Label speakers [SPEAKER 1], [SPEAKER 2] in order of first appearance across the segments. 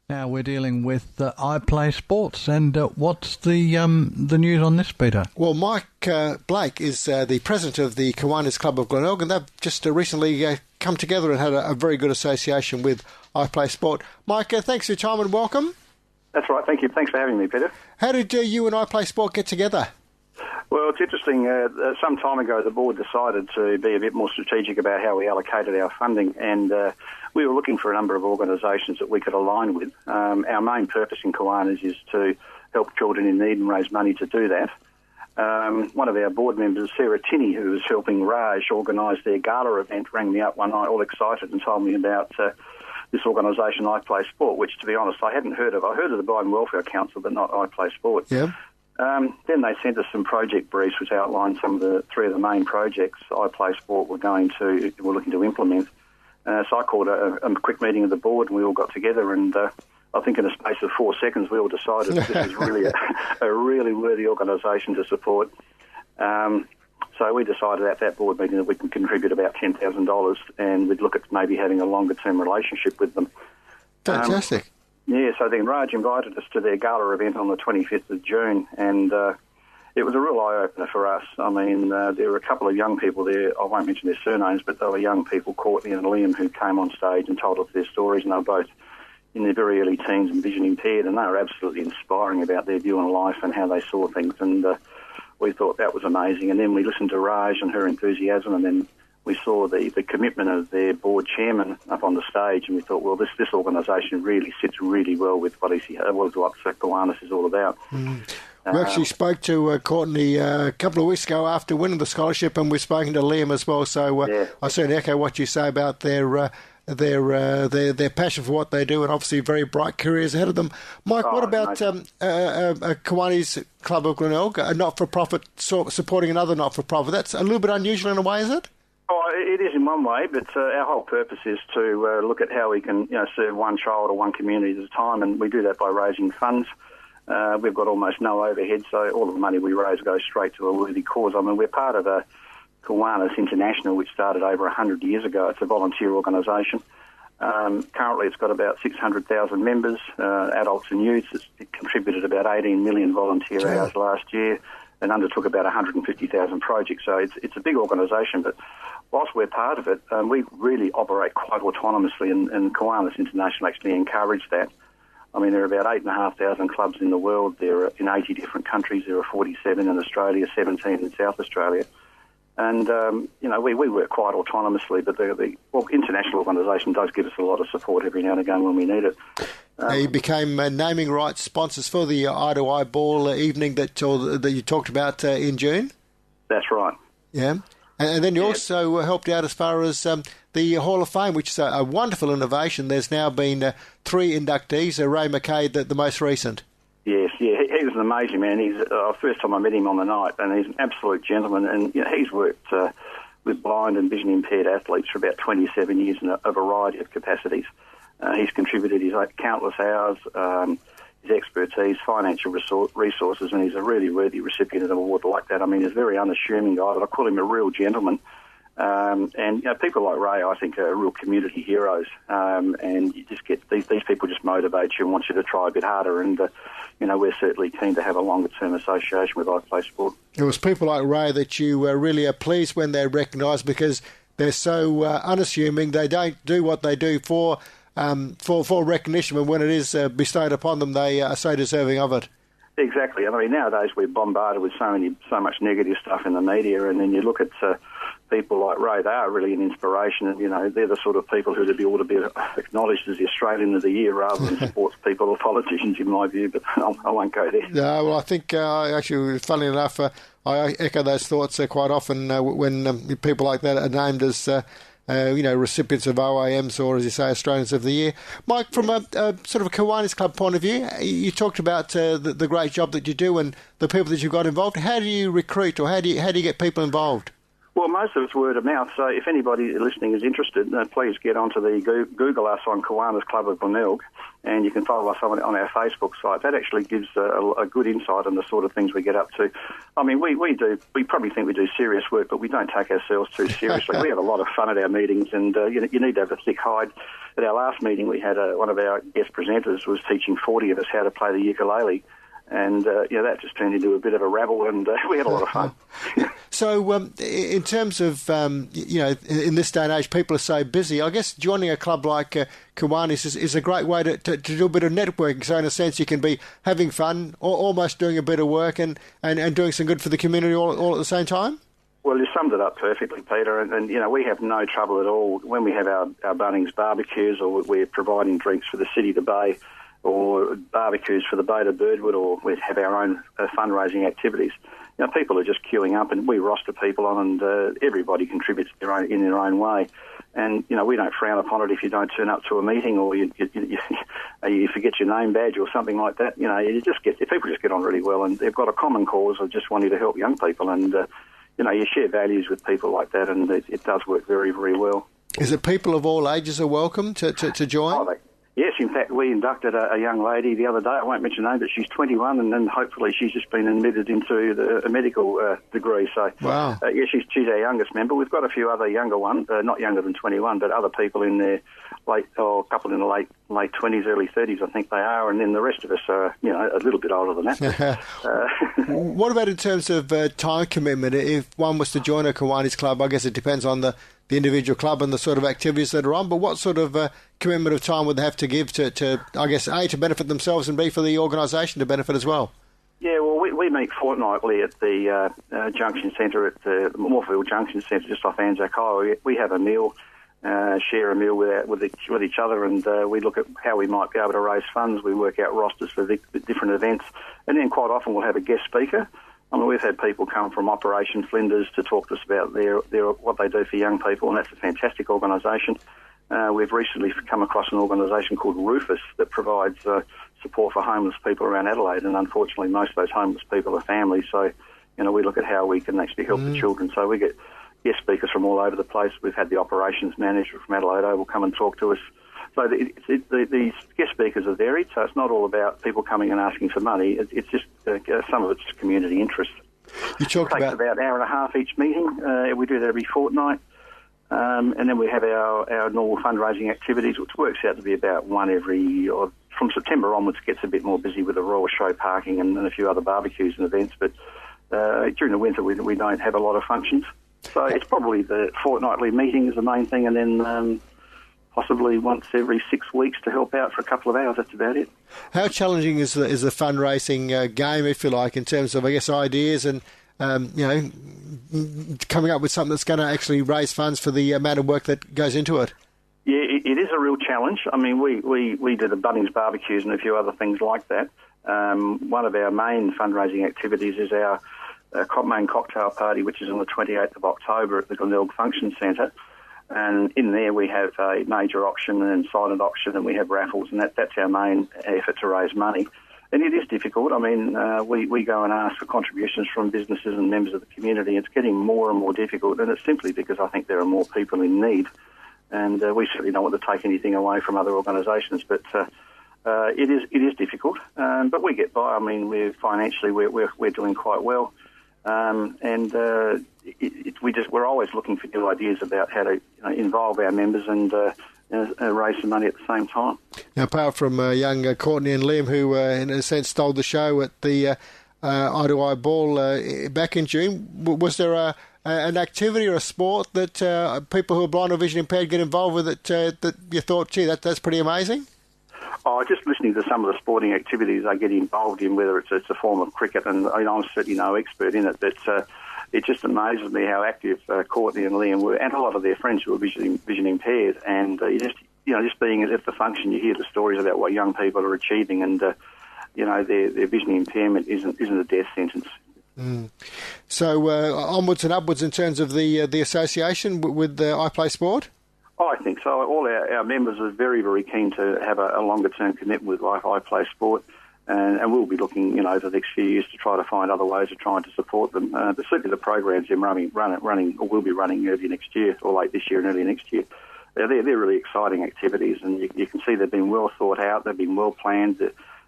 [SPEAKER 1] Now we're dealing with iPlay Sports, and what's the news on this, Peter?
[SPEAKER 2] Well, Mike Blake is the president of the Kiwanis Club of Glenelg, and they've just recently come together and had a very good association with iPlay Sport. Mike, thanks for your time and welcome.
[SPEAKER 3] That's right, thank you. Thanks for having me, Peter.
[SPEAKER 2] How did you and iPlay Sport get together?
[SPEAKER 3] Well, it's interesting. Some time ago, the board decided to be a bit more strategic about how we allocated our funding, and we were looking for a number of organisations that we could align with. Our main purpose in Kiwanis is to help children in need and raise money to do that. One of our board members, Sarah Tinney, who was helping Raj organise their gala event, rang me up one night all excited and told me about this organisation, iPlay Sport, which, to be honest, I hadn't heard of. I heard of the Blind Welfare Council, but not iPlay Sport.
[SPEAKER 2] Yeah.
[SPEAKER 3] Then they sent us some project briefs which outlined some of the three of the main projects iPlay Sport were looking to implement. So I called a quick meeting of the board, and we all got together, and I think in a space of 4 seconds we all decided that this is really a really worthy organisation to support. So we decided at that board meeting that we can contribute about $10,000, and we'd look at maybe having a longer-term relationship with them.
[SPEAKER 2] Fantastic.
[SPEAKER 3] So then Raj invited us to their gala event on the 25th of June, and it was a real eye-opener for us. I mean, there were a couple of young people there. I won't mention their surnames, but they were young people, Courtney and Liam, who came on stage and told us their stories, and they were both in their very early teens and vision impaired, and they were absolutely inspiring about their view on life and how they saw things, and we thought that was amazing. And then we listened to Raj and her enthusiasm, and then we saw the commitment of their board chairman up on the stage, and we thought, well, this organisation really sits really well with what Kiwanis is all about.
[SPEAKER 2] We actually spoke to Courtney a couple of weeks ago after winning the scholarship, and we've spoken to Liam as well. So I certainly echo what you say about their passion for what they do, and obviously very bright careers ahead of them. Mike, what about Kiwanis Club of Glenelg, a not-for-profit supporting another not-for-profit? That's a little bit unusual in a way, is it?
[SPEAKER 3] Oh, it is in one way, but our whole purpose is to look at how we can serve one child or one community at a time, and we do that by raising funds. We've got almost no overhead, so all of the money we raise goes straight to a worthy cause. I mean, we're part of a Kiwanis International, which started over 100 years ago. It's a volunteer organisation. Currently, it's got about 600,000 members, adults and youths. It contributed about 18 million volunteer hours last year and undertook about 150,000 projects. So it's a big organisation, but whilst we're part of it, we really operate quite autonomously, and Kiwanis International actually encouraged that. I mean, there are about 8,500 clubs in the world. There are in 80 different countries. There are 47 in Australia, 17 in South Australia. And, we work quite autonomously, but the international organisation does give us a lot of support every now and again when we need it.
[SPEAKER 2] You became naming rights sponsors for the Eye to Eye Ball evening that you talked about in June?
[SPEAKER 3] That's right.
[SPEAKER 2] Yeah. And then you also helped out as far as the Hall of Fame, which is a wonderful innovation. There's now been 3 inductees, Ray McKay, the most recent.
[SPEAKER 3] Yes, he was an amazing man. He's first time I met him on the night, and he's an absolute gentleman. And he's worked with blind and vision impaired athletes for about 27 years in a variety of capacities. He's contributed his countless hours, his expertise, financial resources, and he's a really worthy recipient of an award like that. I mean, he's a very unassuming guy, but I call him a real gentleman. And people like Ray, I think, are real community heroes. And you just get these people just motivate you and want you to try a bit harder. And we're certainly keen to have a longer-term association with iPlay Sport. It
[SPEAKER 2] was people like Ray that you really are pleased when they're recognised, because they're so unassuming. They don't do what they do for recognition, and when it is bestowed upon them, they are so deserving of it.
[SPEAKER 3] Exactly. I mean, nowadays we're bombarded with so much negative stuff in the media, and then you look at people like Ray. They are really an inspiration, and they're the sort of people who ought to be acknowledged as the Australian of the Year rather than sports people or politicians, in my view. But I won't go there.
[SPEAKER 2] No, well, I think actually, funnily enough, I echo those thoughts quite often when people like that are named as recipients of OAMs, or, as you say, Australians of the Year. Mike, from a sort of a Kiwanis Club point of view, you talked about the great job that you do and the people that you've got involved. How do you recruit, or how do you get people involved?
[SPEAKER 3] Well, most of it's word of mouth, so if anybody listening is interested, please get onto the Google us on Kiwanis Club of Glenelg, and you can follow us on our Facebook site. That actually gives a good insight on the sort of things we get up to. I mean, we probably think we do serious work, but we don't take ourselves too seriously. We have a lot of fun at our meetings, and you need to have a thick hide. At our last meeting, we had one of our guest presenters was teaching 40 of us how to play the ukulele. And, that just turned into a bit of a rabble, and we had a lot of fun.
[SPEAKER 2] So, in terms of, in this day and age, people are so busy. I guess joining a club like Kiwanis is a great way to do a bit of networking. So, in a sense, you can be having fun, or almost doing a bit of work and doing some good for the community all at the same time?
[SPEAKER 3] Well, you summed it up perfectly, Peter, and we have no trouble at all when we have our Bunnings barbecues, or we're providing drinks for the City to Bay, or barbecues for the Bay to Birdwood, or we have our own fundraising activities. People are just queuing up, and we roster people on, and everybody contributes in their own way. And we don't frown upon it if you don't turn up to a meeting, or you forget your name badge or something like that. People just get on really well, and they've got a common cause of just wanting to help young people, and you share values with people like that, and it does work very, very well.
[SPEAKER 2] Is it people of all ages are welcome to join?
[SPEAKER 3] Yes, in fact, we inducted a young lady the other day. I won't mention her name, but she's 21, and then hopefully she's just been admitted into a medical degree. So,
[SPEAKER 2] wow.
[SPEAKER 3] She's our youngest member. We've got a few other younger ones, not younger than 21, but other people in their a couple in the late 20s, early 30s, I think they are, and then the rest of us are, a little bit older than that.
[SPEAKER 2] What about in terms of time commitment? If one was to join a Kiwanis club, I guess it depends on the individual club and the sort of activities that are on, but what sort of commitment of time would they have to give to I guess, A, to benefit themselves, and B, for the organisation to benefit as well?
[SPEAKER 3] Yeah, well, we meet fortnightly at the Junction Centre, at the Morpheville Junction Centre, just off Anzac Highway. We have a meal, share a meal with each other, and we look at how we might be able to raise funds. We work out rosters for the different events, and then quite often we'll have a guest speaker. I mean, we've had people come from Operation Flinders to talk to us about what they do for young people, and that's a fantastic organisation. We've recently come across an organisation called Rufus that provides support for homeless people around Adelaide, and unfortunately most of those homeless people are families, so we look at how we can actually help the children. So we get guest speakers from all over the place. We've had the operations manager from Adelaide Oval come and talk to us. So these guest speakers are varied, so it's not all about people coming and asking for money. It's just some of it's community interest.
[SPEAKER 2] You talked
[SPEAKER 3] about an hour and a half each meeting. We do that every fortnight. And then we have our normal fundraising activities, which works out to be about one from September onwards, gets a bit more busy with the Royal Show parking and a few other barbecues and events. But during the winter, we don't have a lot of functions. So it's probably the fortnightly meeting is the main thing, and then possibly once every 6 weeks to help out for a couple of hours. That's about it.
[SPEAKER 2] How challenging is the fundraising game, if you like, in terms of, I guess, ideas and coming up with something that's going to actually raise funds for the amount of work that goes into it?
[SPEAKER 3] Yeah, it is a real challenge. I mean, we do the Bunnings barbecues and a few other things like that. One of our main fundraising activities is our main cocktail party, which is on the 28th of October at the Glenelg Function Centre. And in there we have a major auction and then silent auction, and we have raffles, and that's our main effort to raise money. And it is difficult. I mean, we go and ask for contributions from businesses and members of the community. It's getting more and more difficult, and it's simply because I think there are more people in need. And we certainly don't want to take anything away from other organisations, but it is difficult. But we get by. I mean, we're doing quite well, and we're always looking for new ideas about how to involve our members and raise some money at the same time.
[SPEAKER 2] Now, apart from young Courtney and Liam, who in a sense stole the show at the Eye-to-Eye Ball back in June, was there an activity or a sport that people who are blind or vision impaired get involved with that you thought, gee, that's pretty amazing?
[SPEAKER 3] Oh, just listening to some of the sporting activities they get involved in, whether it's a form of cricket, and I'm certainly no expert in it, but it just amazes me how active Courtney and Liam were, and a lot of their friends who were vision impaired. And just being at the function, you hear the stories about what young people are achieving, and their vision impairment isn't a death sentence.
[SPEAKER 2] Mm. So onwards and upwards in terms of the association with iPlay Sport?
[SPEAKER 3] Oh, I think so. All our members are very, very keen to have a longer-term commitment with iPlay Sport. And we'll be looking, over the next few years to try to find other ways of trying to support them. But certainly the programs they're running or will be running early next year, or late this year and early next year. They're really exciting activities, and you can see they've been well thought out, they've been well planned,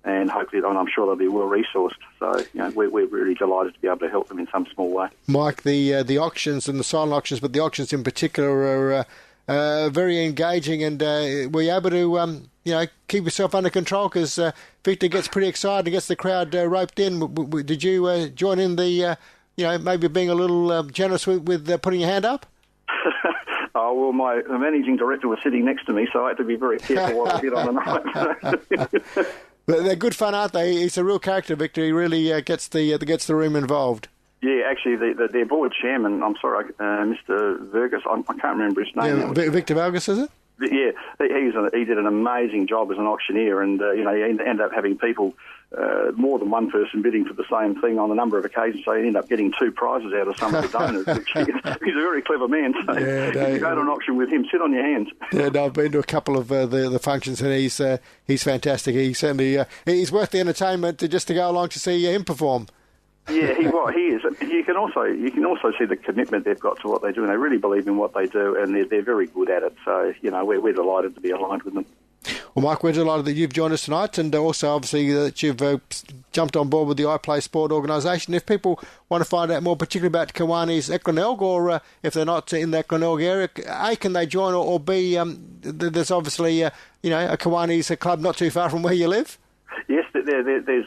[SPEAKER 3] and hopefully, and I'm sure they'll be well resourced. So, we're really delighted to be able to help them in some small way.
[SPEAKER 2] Mike, the auctions and the silent auctions, but the auctions in particular are very engaging, and were you able to, keep yourself under control? Because Victor gets pretty excited and gets the crowd roped in. Did you join in the, maybe being a little generous with putting your hand up?
[SPEAKER 3] Oh, well, my managing director was sitting next to me, so I had to be very careful what I did on the night.
[SPEAKER 2] They're good fun, aren't they? He's a real character, Victor. He really gets the room involved.
[SPEAKER 3] Yeah, actually, their board chairman, I'm sorry, Mr. Vergus, I can't remember his name.
[SPEAKER 2] Yeah, Victor Vergus, is it?
[SPEAKER 3] Yeah, he did an amazing job as an auctioneer, and he ended up having people, more than one person bidding for the same thing on a number of occasions, so he ended up getting 2 prizes out of some of the donors. He's a very clever man, so if you go to an auction with him, sit on your hands. Yeah,
[SPEAKER 2] no, I've been to a couple of the functions, and he's fantastic. He certainly he's worth the entertainment just to go along to see him perform.
[SPEAKER 3] Yeah, he is. You can also see the commitment they've got to what they do, and they really believe in what they do, and they're very good at it. So, we're delighted to be aligned with them.
[SPEAKER 2] Well, Mike, we're delighted that you've joined us tonight, and also obviously that you've jumped on board with the iPlay Sport organisation. If people want to find out more, particularly about Kiwani's Equinelg, or if they're not in the Equinelg area, A, can they join, or B, there's obviously a Kiwani's club not too far from where you live?
[SPEAKER 3] Yes, there's.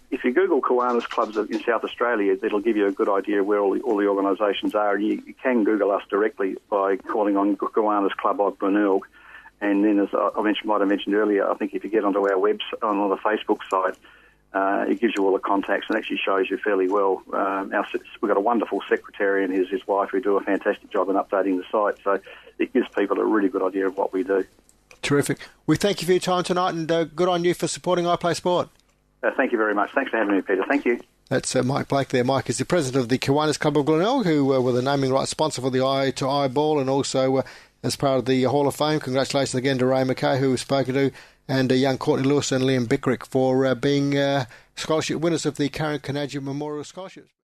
[SPEAKER 3] If you Google Kiwanis clubs in South Australia, it'll give you a good idea of where all the organisations are. And you can Google us directly by calling on Kiwanis Club of Glenelg. And then, as I might have mentioned earlier, I think if you get onto our website, on the Facebook site, it gives you all the contacts and actually shows you fairly well. We've got a wonderful secretary and his wife who do a fantastic job in updating the site. So it gives people a really good idea of what we do.
[SPEAKER 2] Terrific. We thank you for your time tonight, and good on you for supporting iPlay Sport.
[SPEAKER 3] Thank you very much. Thanks for having me, Peter. Thank you.
[SPEAKER 2] That's Mike Blake there. Mike is the president of the Kiwanis Club of Glenelg, who were the naming rights sponsor for the Eye to Eyeball, and also as part of the Hall of Fame. Congratulations again to Ray McKay, who we've spoken to, and young Courtney Lewis and Liam Bickerick for being scholarship winners of the Karen Kanaji Memorial Scholarships.